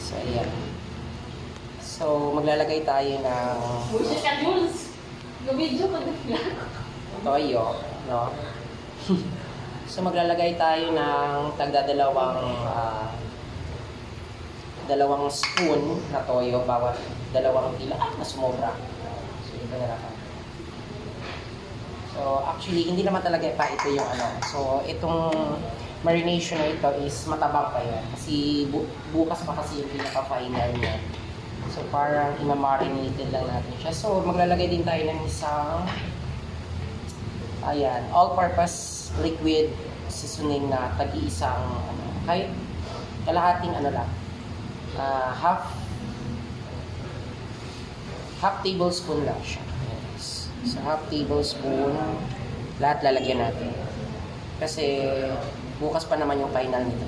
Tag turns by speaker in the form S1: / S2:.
S1: So, ayan. So, maglalagay tayo ng
S2: Bullshit ka, Jules. Yung-video ko na.
S1: toyo, no? So, maglalagay tayo ng dalawang spoon na toyo bawat dalawang kilo. Ah, nasumobra. So, ito na lang. So, actually, hindi naman talaga pa ito yung ano. So, itong marination na ito is matabang pa yan. Kasi bukas pa kasi yung pinaka-final niya. So, parang ina-marinated lang natin siya. So, maglalagay din tayo ng isang ayan, all-purpose liquid seasoning na tag-iisang kahit kalahating lang, half tablespoon lang siya. Yes. So, half tablespoon, lahat lalagyan natin. Kasi bukas pa naman yung final nito.